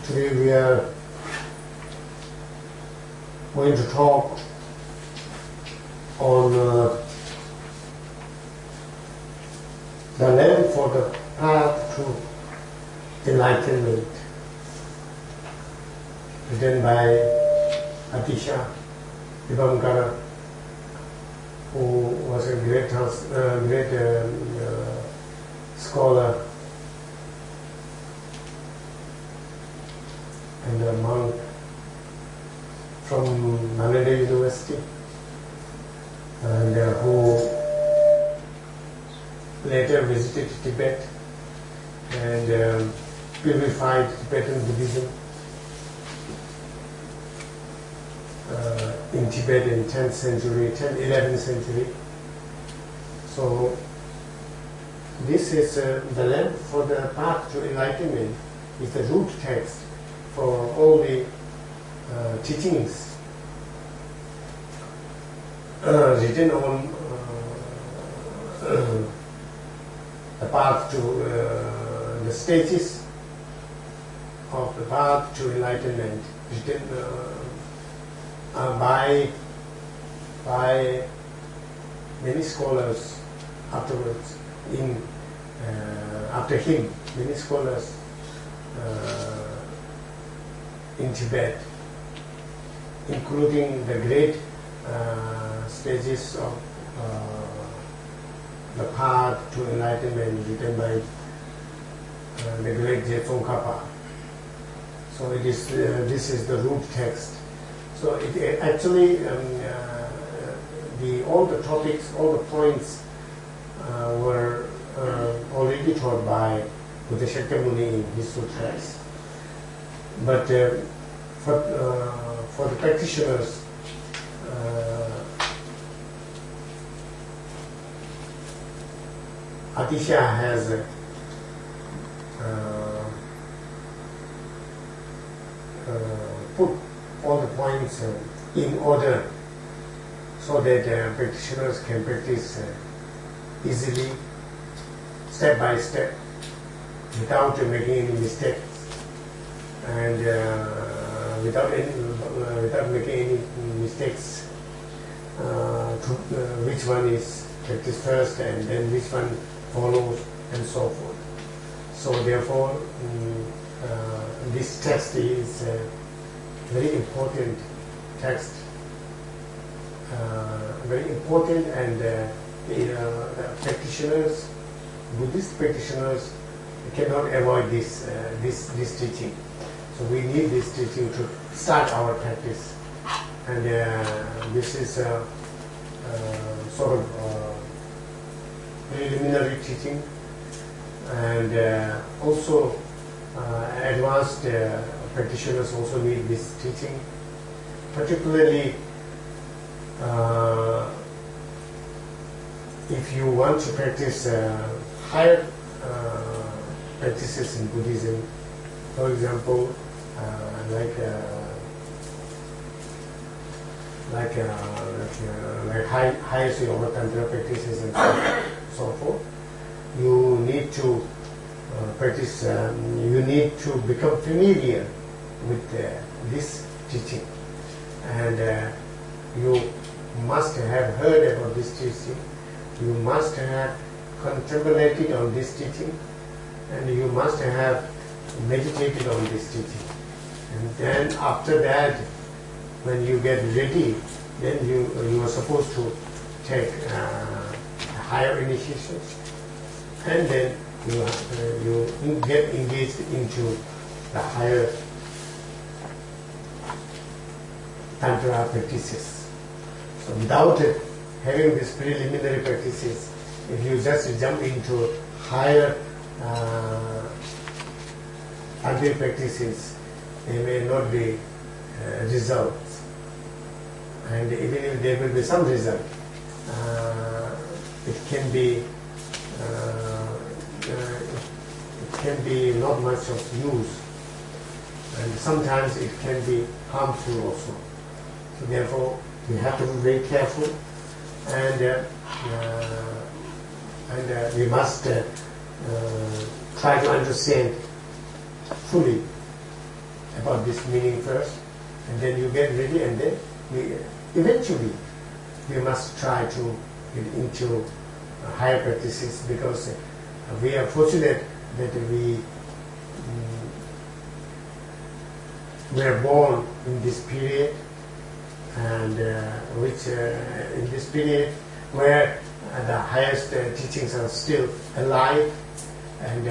Today we are going to talk on the lamp for the path to enlightenment, written by Atisha, Dimpakara, who was a great scholar and a monk from Nalanda University, and who later visited Tibet and purified Tibetan Buddhism in Tibet in 10th century, 11th century. So this is the lamp for the path to enlightenment, is the root text for all the teachings written on the path to the stages of the path to enlightenment, written by many scholars afterwards. After him, many scholars in Tibet, including the great stages of the path to enlightenment written by the great Geshe. So it is this is the root text. So it actually all the topics, all the points were already taught by Buddha Shakyamuni in his sutras. But for the practitioners, Atisha has put all the points in order so that practitioners can practice easily, step by step, without making any mistakes and without making any mistakes. Which one is practiced first and then which one follows and so forth. So therefore, this text is a very important text, very important, and the practitioners, Buddhist practitioners, cannot avoid this teaching. So we need this teaching to start our practice, and this is a sort of preliminary teaching, and also advanced practitioners also need this teaching, particularly if you want to practice higher practices in Buddhism. For example, like highest yoga tantra practices and so forth. You need to practice. You need to become familiar with this teaching, and you must have heard about this teaching. You must have contemplated on this teaching, and you must have meditated on this teaching. And then after that, when you get ready, then you are supposed to take higher initiations, and then you get engaged into the higher tantra practices. So without having these preliminary practices, if you just jump into higher tantric practices, they may not be results. And even if there will be some result, it can be not much of use, and sometimes it can be harmful also. So therefore, we have to be very careful, and we must try to understand fully about this meaning first, and then you get ready, and then eventually we must try to get into higher practices, because we are fortunate that we were born in this period, and which in this period where the highest teachings are still alive, and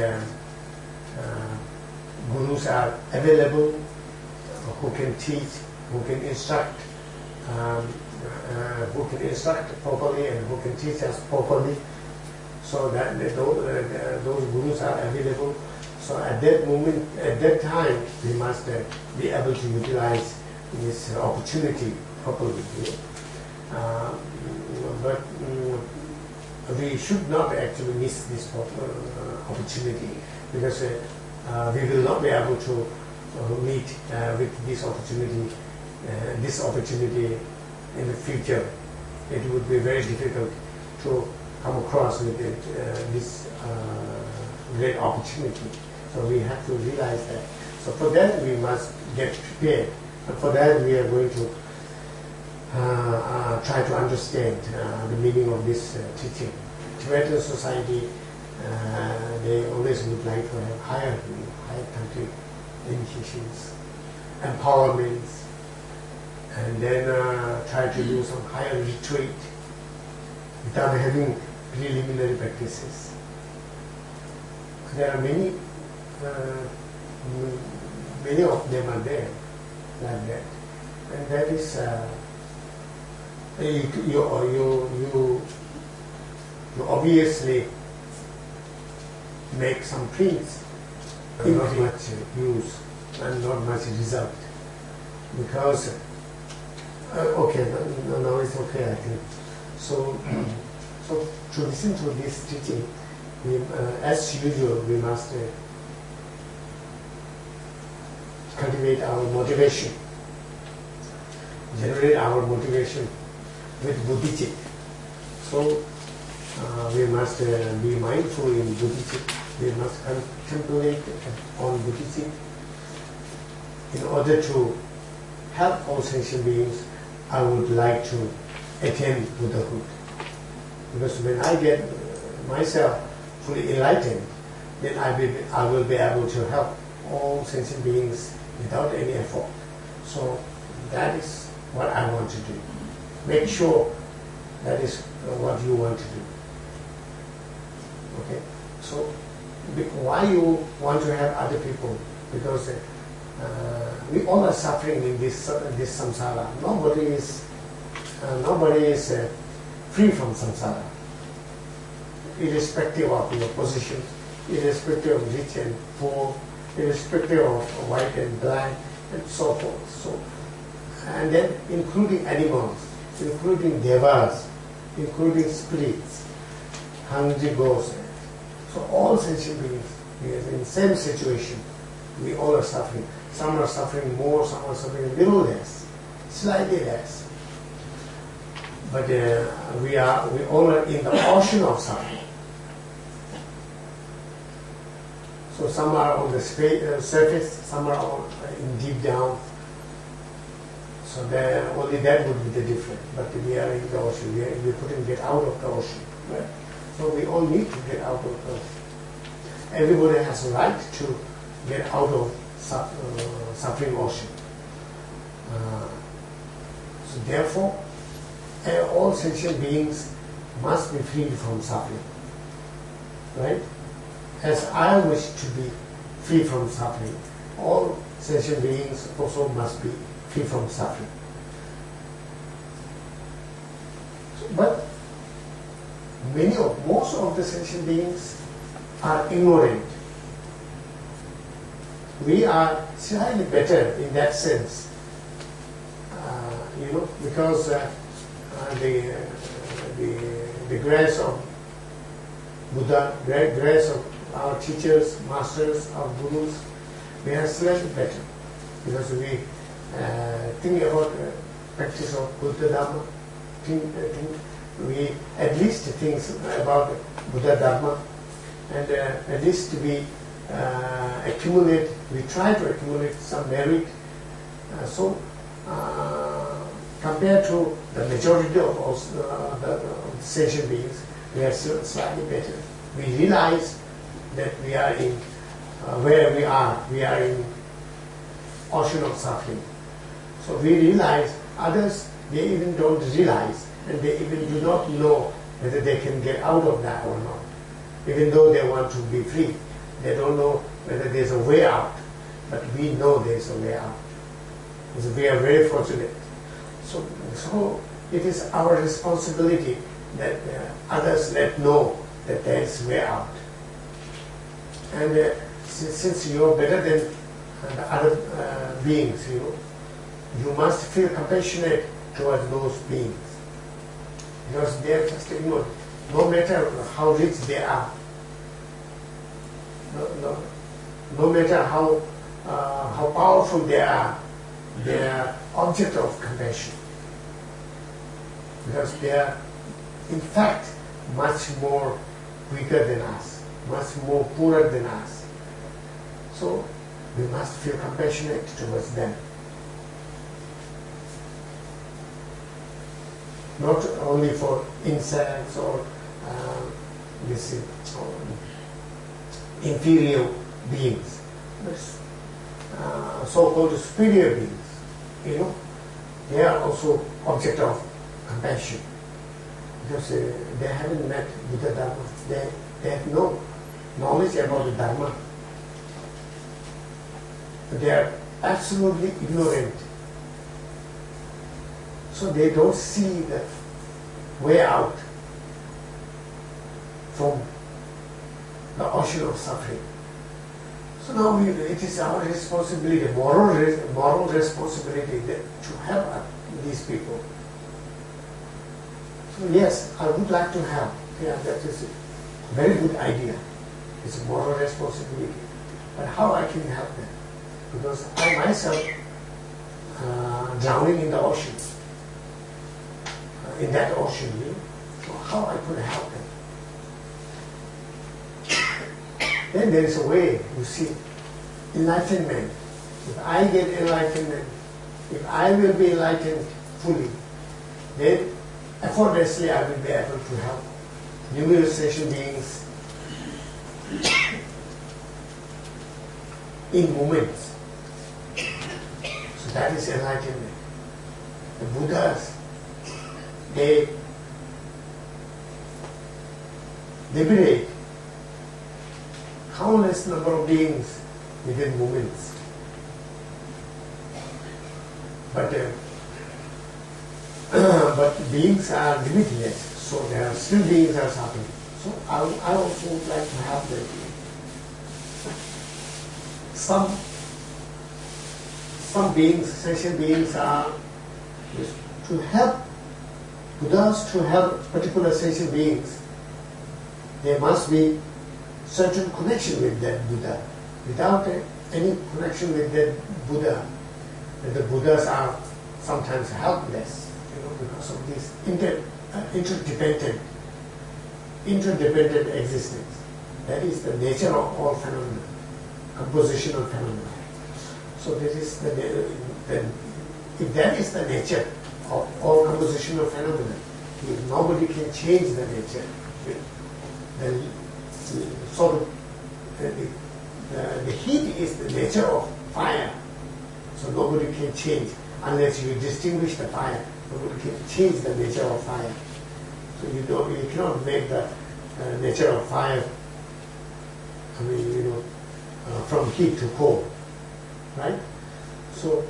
gurus are available who can teach, who can instruct, properly, and who can teach us properly. So that those gurus are available. So at that moment, at that time, we must be able to utilize this opportunity properly. But we should not actually miss this opportunity, because we will not be able to meet with this opportunity in the future. It would be very difficult to come across with this great opportunity. So we have to realize that. So for that we must get prepared. And for that we are going to try to understand the meaning of this teaching. Tibetan society, they always would like to have higher tantric initiations, empowerments, and then try to do some higher retreat without having preliminary practices. There are many of them are there like that, and that is you obviously make some prints, not much use and not much result, because okay, now it's okay, I think. So to listen to this teaching, as usual, we must cultivate our motivation, generate our motivation with buddhicit. So we must be mindful in buddhicit. We must contemplate on buddhicit in order to help all sentient beings. I would like to attain Buddhahood, because when I get myself fully enlightened, then I will be able to help all sentient beings without any effort. So that is what I want to do. Make sure that is what you want to do. Okay? So why you want to help other people? Because we all are suffering in this samsara. Nobody is free from samsara, irrespective of your position, irrespective of rich and poor, irrespective of white and black, and so forth. So, and then including animals, including devas, including spirits, hungry ghosts. So all sentient beings, we are in the same situation. We all are suffering. Some are suffering more, some are suffering a little less, slightly less. But we all are in the ocean of suffering. So some are on the surface, some are in deep down. So only that would be the difference. But we are in the ocean. We couldn't get out of the ocean. Right? So we all need to get out of the ocean. Everybody has a right to get out of suffering ocean. So therefore, all sentient beings must be freed from suffering. Right? As I wish to be free from suffering, all sentient beings also must be free from suffering. But most of the sentient beings are ignorant. We are slightly better in that sense, because the grace of Buddha, grace of our teachers, masters, our gurus, we are slightly better, because we think about practice of Buddha Dharma, we at least think about Buddha Dharma, and at least we accumulate we try to accumulate some merit. Compared to the majority of the sentient beings, we are still slightly better. We realize that we are in where we are in ocean of suffering. So we realize others, they even don't realize, and they even do not know whether they can get out of that or not. Even though they want to be free, they don't know whether there's a way out. But we know there's a way out. So we are very fortunate. So it is our responsibility that others let know that there is way out. And since you are better than the other beings, you must feel compassionate towards those beings, because they are just ignored. No matter how rich they are, no matter how powerful they are object of compassion, because they are in fact much more weaker than us, much more poorer than us. So we must feel compassionate towards them. Not only for insects or inferior beings, but so-called superior beings. They are also object of compassion, because they haven't met Buddha Dharma. They have no knowledge about the Dharma. They are absolutely ignorant. So they don't see the way out from the ocean of suffering. So now it is our responsibility, moral responsibility, to help these people. So yes, I would like to help. Yeah, that is a very good idea. It's a moral responsibility. But how I can help them? Because I myself drowning in the ocean, in that ocean, so how I could help them? Then there is a way, you see, enlightenment. If I get enlightenment, if I will be enlightened fully, then effortlessly I will be able to help numerous sentient beings in moments. So that is enlightenment. The Buddhas, they liberate countless number of beings within moments. But beings are limitless, so there are still beings are suffering. So I also would like to help them. Some beings, sentient beings, are to help Buddhas to help particular sentient beings. There must be certain connection with that Buddha. Without any connection with that Buddha, the Buddhas are sometimes helpless, because of this interdependent existence. That is the nature of all phenomena, compositional phenomena. So this is if that is the nature of all compositional phenomena, nobody can change the nature. The heat is the nature of fire, so nobody can change unless you distinguish the fire. Nobody can change the nature of fire. So you cannot make the nature of fire. From heat to cold, right? So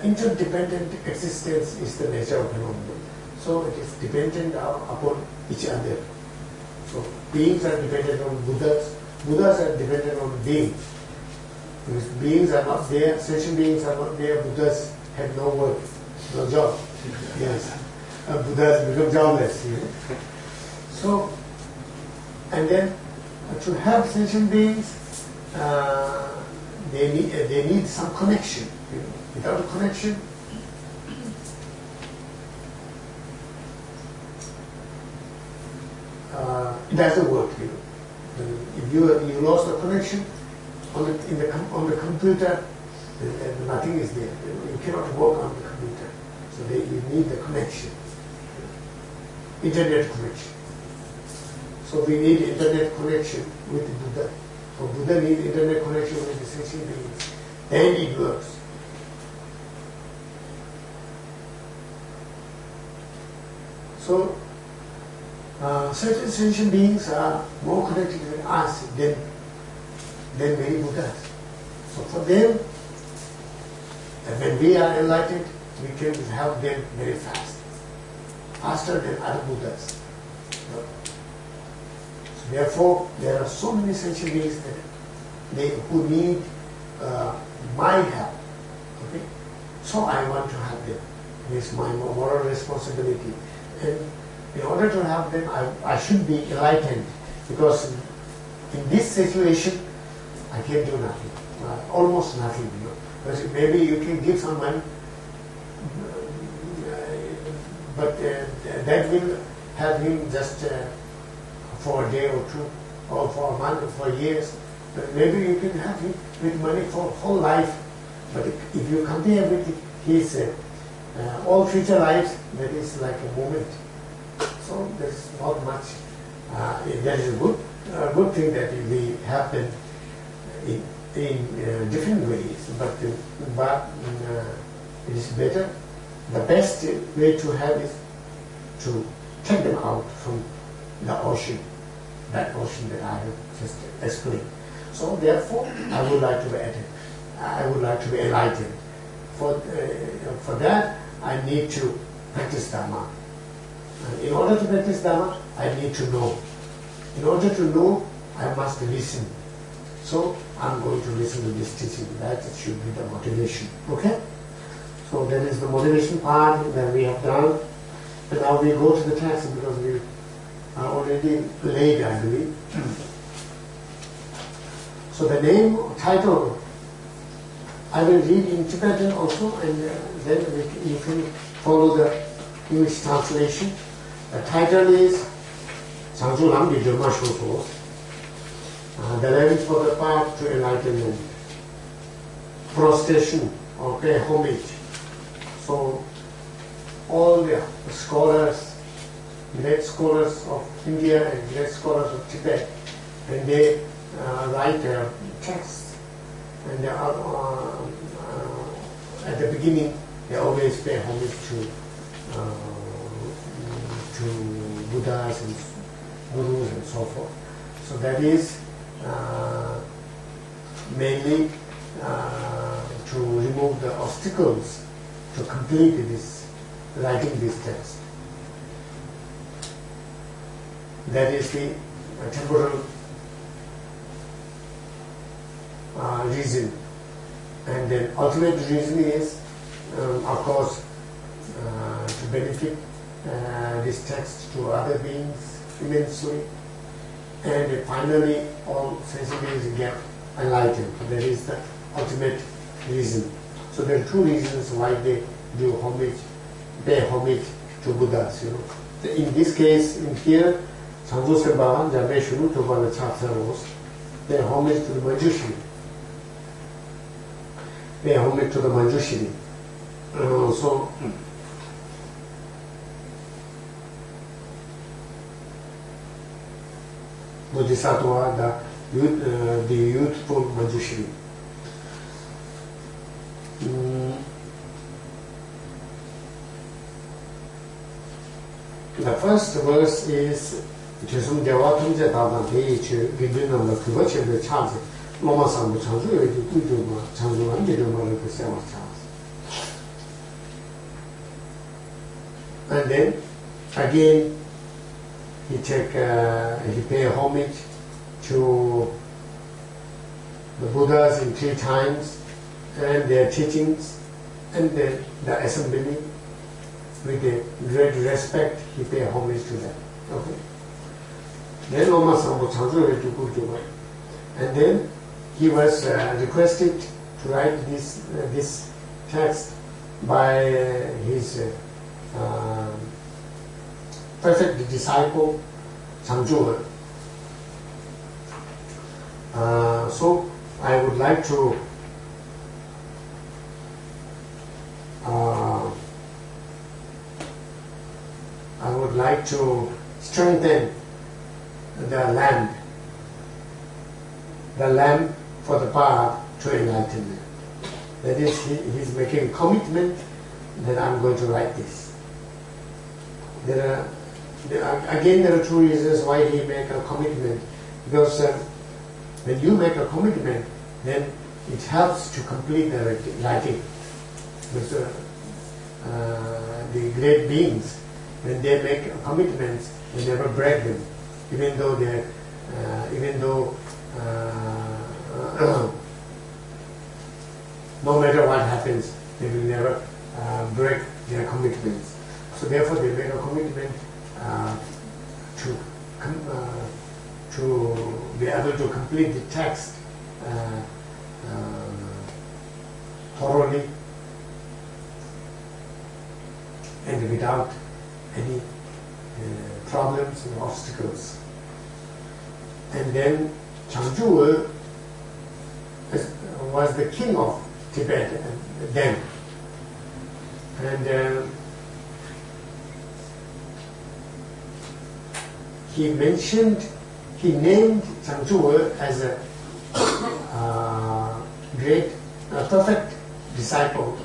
interdependent existence is the nature of phenomena. So it is dependent upon each other. So beings are dependent on Buddhas. Buddhas are dependent on beings. Because beings are not there, sentient beings are not there, Buddhas have no work, no job. Yes. Buddhas become jobless. So, and then to help sentient beings, they need some connection. Without a connection, it doesn't work. If you lost the connection, On the computer, nothing is there. You cannot work on the computer. So you need the connection, internet connection. So we need internet connection with Buddha. So Buddha needs internet connection with the sentient beings. Then it works. So certain sentient beings are more connected with us than many Buddhas. So for them, when we are enlightened, we can help them very fast, faster than other Buddhas. So therefore, there are so many sentient beings who need my help. Okay? So I want to help them. It's my moral responsibility. And in order to help them, I should be enlightened, because in this situation, I can do nothing, almost nothing. Because maybe you can give some money, but that will help him just for a day or two, or for a month, or for years. But maybe you can help him with money for whole life. But if you compare with his all future lives, that is like a moment. So there's not much. That is a good thing that we help them in different ways. But it is better. The best way to have is to take them out from the ocean, that ocean that I have just explained. So therefore, I would like to be added. I would like to be enlightened. For that, I need to practice Dharma. In order to practice Dharma, I need to know. In order to know, I must listen. So I'm going to listen to this teaching. That should be the motivation. Okay? So that is the motivation part that we have done. And now we go to the text, because we are already late, I believe. So the name, title, I will read in Tibetan also, and then you can follow the English translation. The title is Zangpo Lamrim Dharma Shuso, the 11th for the path to enlightenment, prostration or pay homage. So all the scholars, great scholars of India and great scholars of Tibet, and they write texts, and at the beginning they always pay homage to Buddhas and Gurus and so forth. So that is mainly to remove the obstacles to complete writing this text. That is the temporal reason. And then ultimate reason is, of course, to benefit this text to other beings immensely. And finally, all sentient beings get enlightened. That is the ultimate reason. So there are two reasons why they do homage, pay homage to Buddhas. In this case, in here, Zangpo Serba, Jambe Shuru Tobala Chapsaros, pay homage to the Manjushri. Pay homage to the Manjushri. So Bodhisattva, the youthful Manjushri. The first verse is Jesum Devatum Jetavan H. Gidinam the Kuvache the Chaz, Loma Sambu Chanzu, Kuduma, Chanzu, and Giduma the Seva Chaz. And then again he pay homage to the Buddhas in 3 times and their teachings, and then the assembly. With a great respect, he paid homage to them. Okay. Then Loma Sambo Chanzu to Kurtuba. And then he was requested to write this text by his perfect disciple Zangpo. So I would like to strengthen the lamp for the path to enlightenment. That is, he's making a commitment that I'm going to write this. There are two reasons why he make a commitment. Because when you make a commitment, then it helps to complete the writing. Because the great beings, when they make commitments, they never break them, even though no matter what happens, they will never break their commitments. So therefore, they make a commitment to be able to complete the text thoroughly and without any problems and obstacles. And then Zangpo was the king of Tibet then. And he named Zangpo as a great, perfect disciple,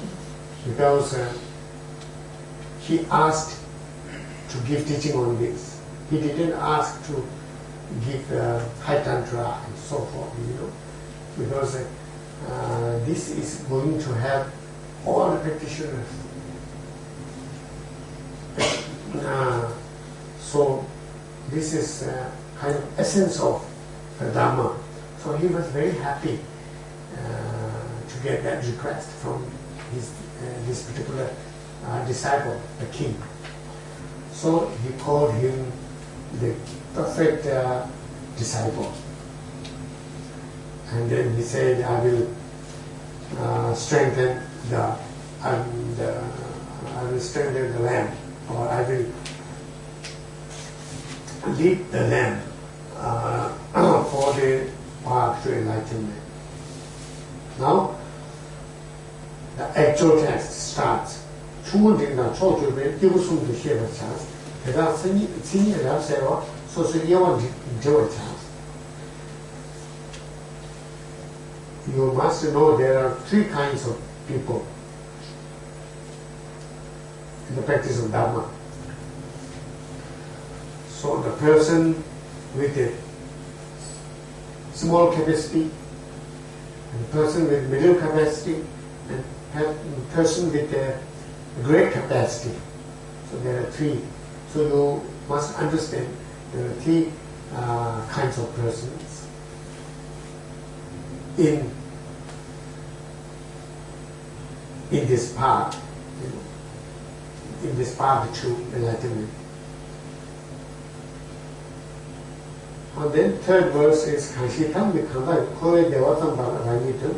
because he asked to give teaching on this. He didn't ask to give high tantra and so forth, because this is going to help all the practitioners. So this is kind of essence of the Dharma. So he was very happy to get that request from this particular disciple, the king. So he called him the perfect disciple. And then he said, I will strengthen the lamp, or I will lead the lamp for the path to enlightenment. Now, the actual text starts. You must know there are three kinds of people in the practice of Dharma. So the person with a small capacity, and the person with middle capacity, and the person with a great capacity. So there are three. So you must understand there are three kinds of persons in this path, in this path to enlightenment. And then third verse is Kanshitam Vikanda Kore Devatam Ranitam.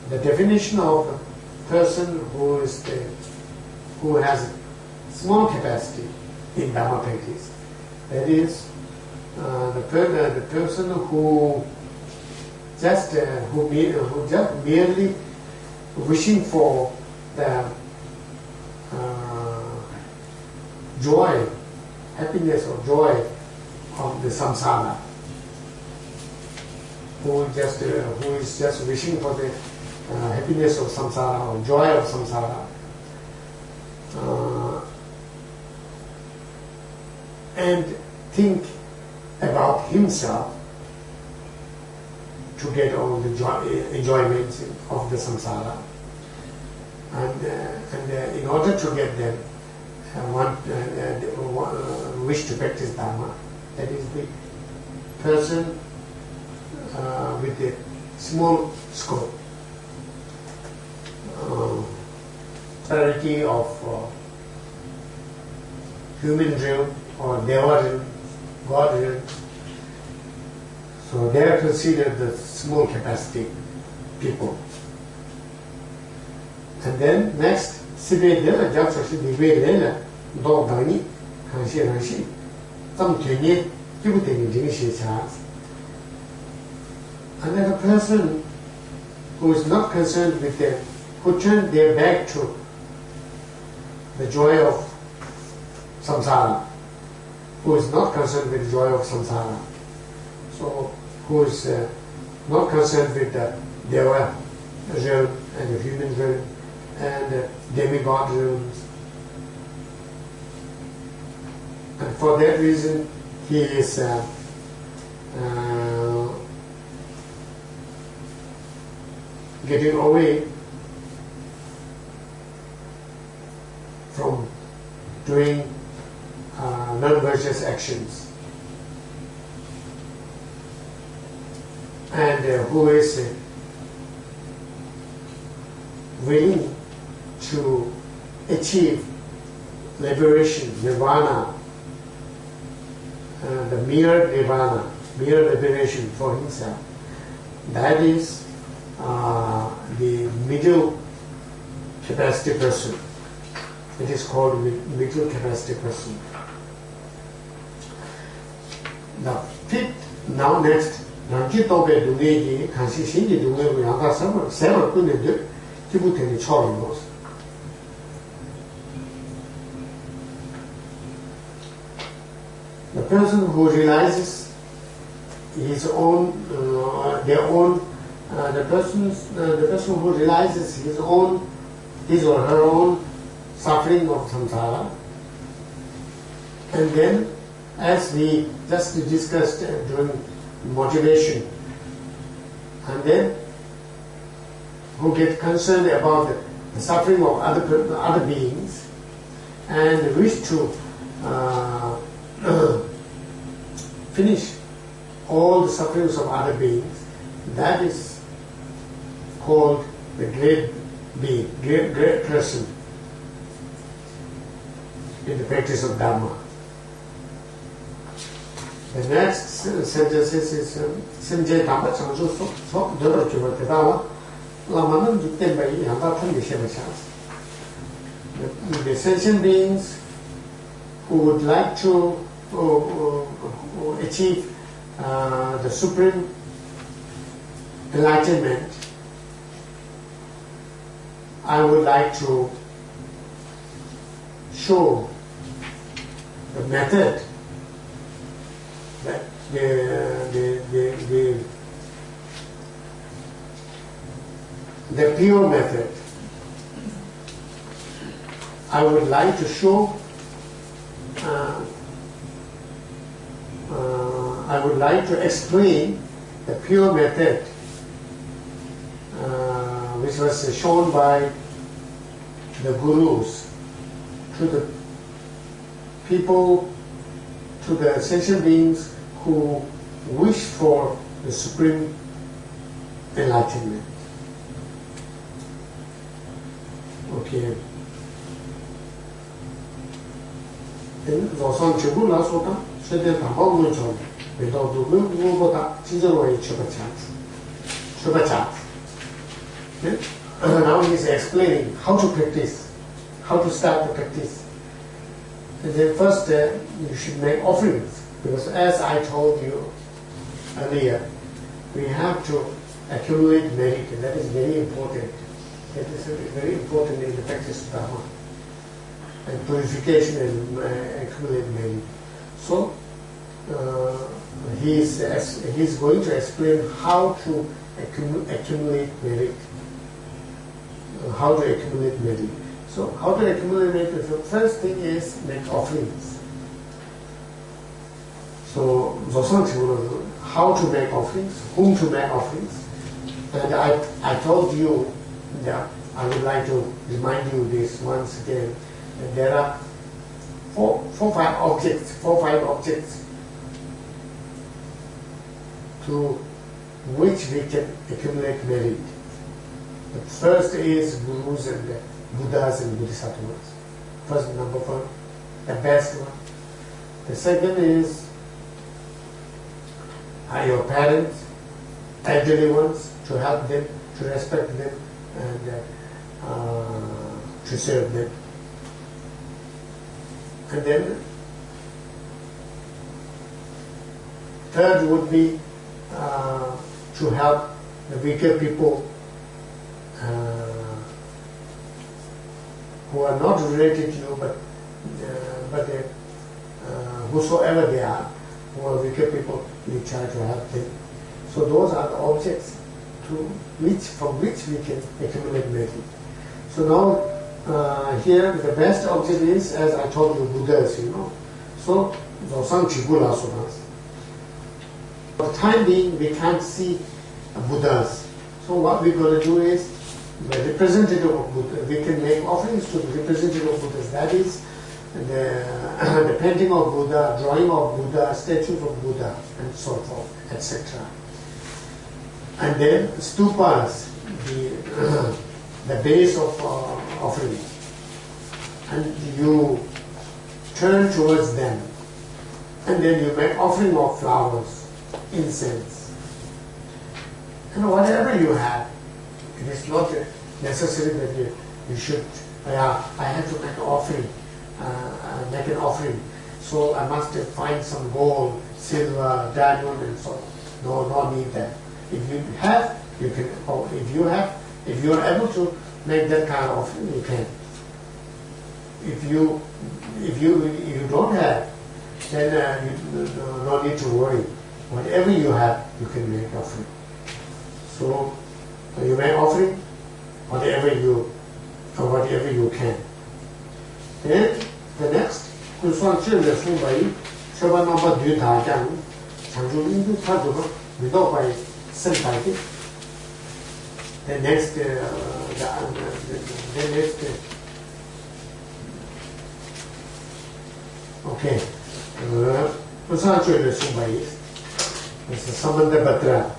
The definition of a person who has small capacity in Dharma practice, that is the person who just merely wishing for the joy, happiness or joy of the samsara, who is just wishing for the happiness of samsara or joy of samsara, and think about himself to get all the enjoyments of the samsara, and in order to get them, wish to practice Dharma. That is the person with the small scope, clarity of human realm or Deva realm, God realm. So they are considered the small capacity people. And then next, Sibedela, Jaksa Sibedela, Dogani, Kanshi Ranshi, some Kenyan, Kibutani Jinishi Chas. Another person who is not concerned with them, who turn their back to the joy of samsara, who is not concerned with the joy of samsara. So, who is not concerned with the deva realm and the human realm and the demigod realms. And for that reason, he is getting away from doing non-virtuous actions, and who is willing to achieve liberation, nirvana, the mere nirvana, mere liberation for himself. That is the middle capacity person. It is called middle capacity person. Now, now next, Nanji Tobe Dunegi, Kansi Shinji Dunegi, Yanga several Kunde, Kibuteni Chorimos. The person who realizes his own, the person who realizes his or her own suffering of samsara, and then, as we just discussed during motivation, and then who get concerned about the suffering of other beings and wish to finish all the sufferings of other beings. That is called the great being, great person in the practice of Dharma. The next sentence is Senje Dhamma Changsu So Dorje Tedala Lamanam Juktembai Yanga Tandi Shemachas. The sentient beings who would like to achieve the supreme enlightenment, I would like to show the method, that the pure method. I would like to show I would like to explain the pure method which was shown by the gurus to the people, to the sentient beings who wish for the supreme enlightenment. Okay. Lochen Rinpoche说的，现在担保论中，每到都没我的，真正我也吃不起。Now he is explaining how to practice, how to start the practice. And then first you should make offerings, because as I told you earlier, we have to accumulate merit, and that is very important. That is very important in the practice of Dharma. And purification and accumulate merit. So he is going to explain how to accumulate merit. How to accumulate merit. So how to accumulate merit? The first thing is make offerings. So how to make offerings, whom to make offerings. And I told you that I would like to remind you this once again. There are four, five objects to which we can accumulate merit. The first is gurus and Buddhas and Bodhisattvas. First, number one, the best one. The second is your parents, elderly ones, to help them, to respect them, and to serve them. And then third would be to help the weaker people who are not related to you, but whosoever they are, who are weaker people, you try to help them. So those are the objects from which we can accumulate merit. So now here the best object is, as I told you, Buddhas, you know. So for the time being, we can't see Buddhas. So what we're going to do is, the representative of Buddha, we can make offerings to the representative of Buddhas. That is the painting of Buddha, drawing of Buddha, statues of Buddha, and so forth, etc. And then stupas, the base of offering. And you turn towards them. And then you make offering of flowers, incense. And whatever you have, it is not necessary that you should, I have to make an offering, so I must find some gold, silver, diamond, and so on. No need that. If you have, you can. If you are able to make that kind of offering, you can. If you don't have, then you no need to worry. Whatever you have, you can make offering. So you make offering, whatever you can. Then the next, the next, okay. It's a Samandabhatra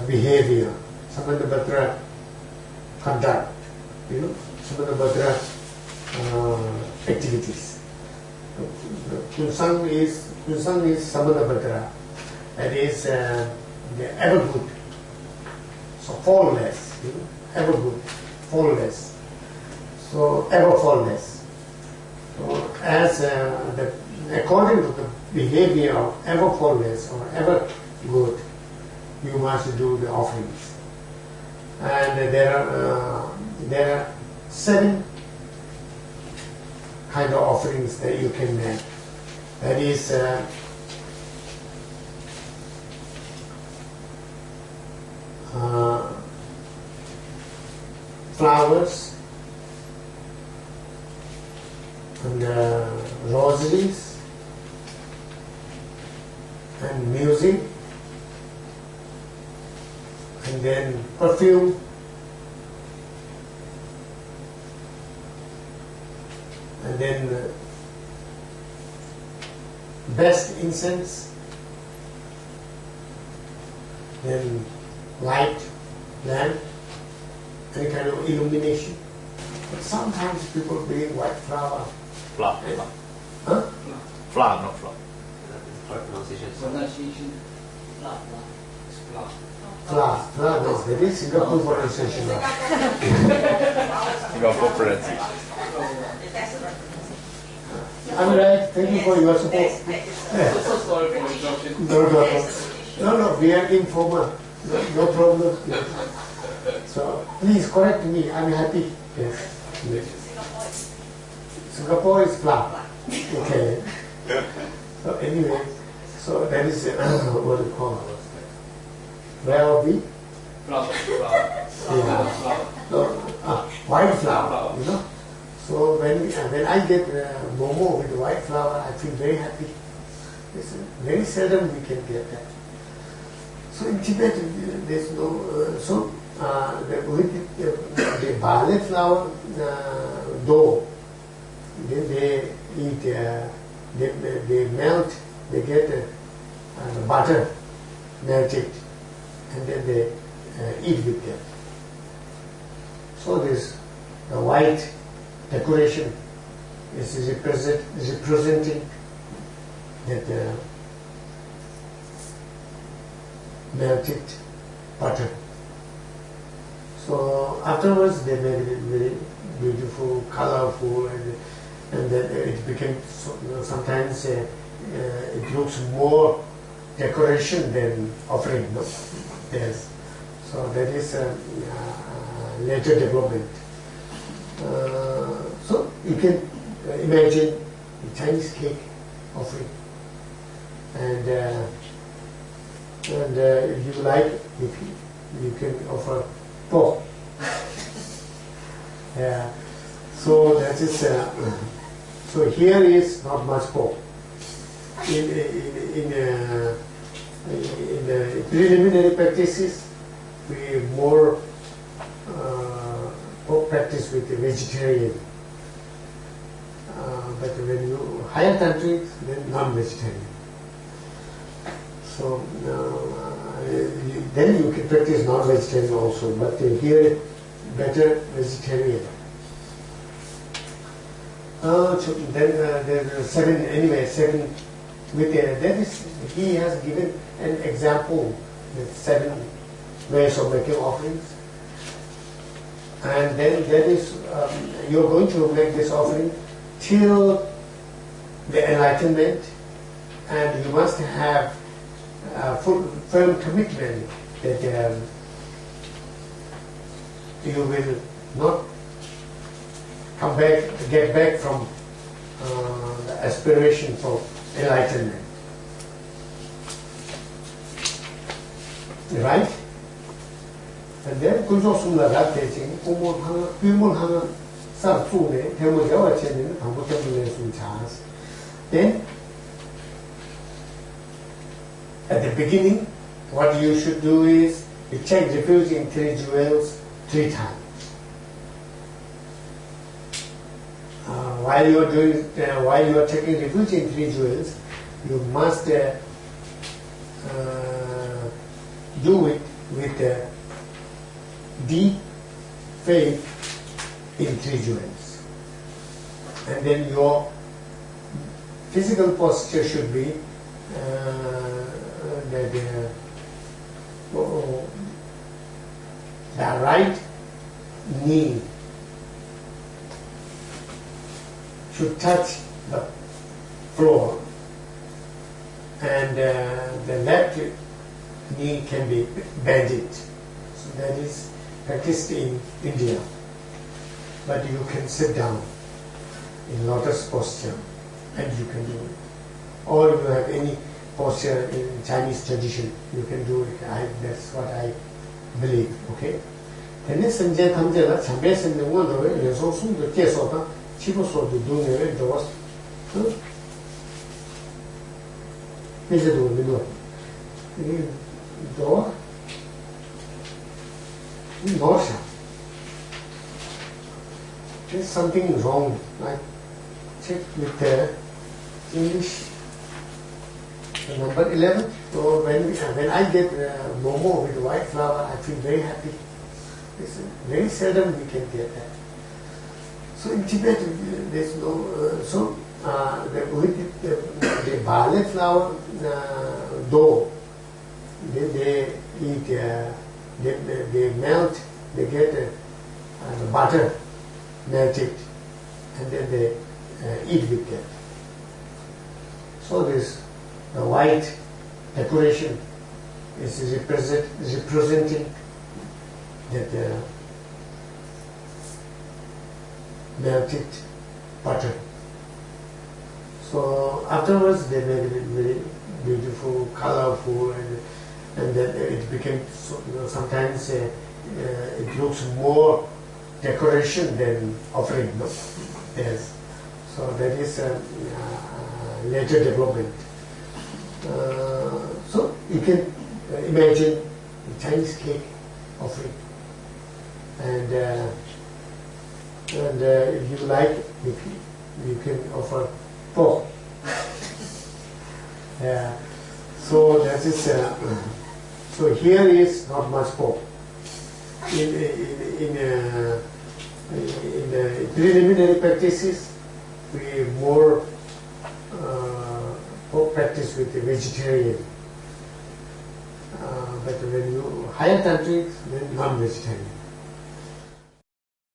behavior, Samandabhatra conduct, you know, Samandabhatra activities. Kunsang is Samandabhatra, that is the ever good, so fallless, you know, ever good, fallless, so ever fallless. So as according to the behavior of ever fallless or ever good, you must do the offerings. And there are 7 kind of offerings that you can make. That is flowers and rosaries and music, and then perfume, and then best incense, then light, lamp, any kind of illumination. But sometimes people bring white flower. Flower. Huh? Flower, not flower. Pronunciation. Flower, that's very Singapore pronunciation. Singapore pronunciation. I'm right, thank you for your support. So sorry for interruption. No, we are informal. No problem. So please correct me, I'm happy. Yes. Singapore is flower. Okay. So anyway, so that is what we call it. Where are we? Flower. White flower, you know. So when I get momo with white flower, I feel very happy. It's very seldom we can get that. So in Tibet, there's no. With the barley flower dough, then they eat. They melt. They get the butter melted, and then they eat with them. So this the white decoration is representing that melted butter. So afterwards they made it very beautiful, colorful, and then it became sometimes it looks more decoration than offering. No? Yes. So that is later development. So you can imagine a Chinese cake offering, and if you like, you can offer pork. Yeah. So that is. So here is not much pork. In preliminary practices, we more practice with the vegetarian. But when you higher tantric, then non-vegetarian. So then you can practice non-vegetarian also. But here, better vegetarian. So then there are seven. With that is he has given an example with 7 ways of making offerings, and then that is you're going to make this offering till the enlightenment, and you must have full firm commitment that you will not get back from the aspiration for enlightenment. Right? And then kunjosumla rateting, umulhanga sartsune, temujawa chenin, hambutabule chas. Then at the beginning, what you should do is you take refuge in 3 jewels 3 times. While you are taking refuge in 3 jewels, you must do it with deep faith in 3 jewels, and then your physical posture should be that the right knee should touch the floor, and the left knee can be bended. So that is practiced in India. But you can sit down in lotus posture, and you can do it. Or if you have any posture in Chinese tradition, you can do it. That's what I believe. Okay. Then Sanjay Tamjela, Chambe Sanjay one of it, there's also the case of Chiposo to do it, there was. Is it door? Door? North. There's something wrong. I check with the English. Number 11. So when I get momo with white flour, I feel very happy. It's very seldom we can get that. So in Tibet, there's no. With the barley flour dough, they eat. They melt. They get the butter melted, and then they eat with that. So this the white decoration is representing that melted butter. So afterwards they made it very beautiful, colorful, and then it became sometimes it looks more decoration than offering. No? Yes. So that is later development. So you can imagine a Chinese cake offering, and if you like, you can offer pork. So that is. So here is not much pork. In preliminary practices, we more practice with the vegetarian. But when you higher tantric, then non-vegetarian.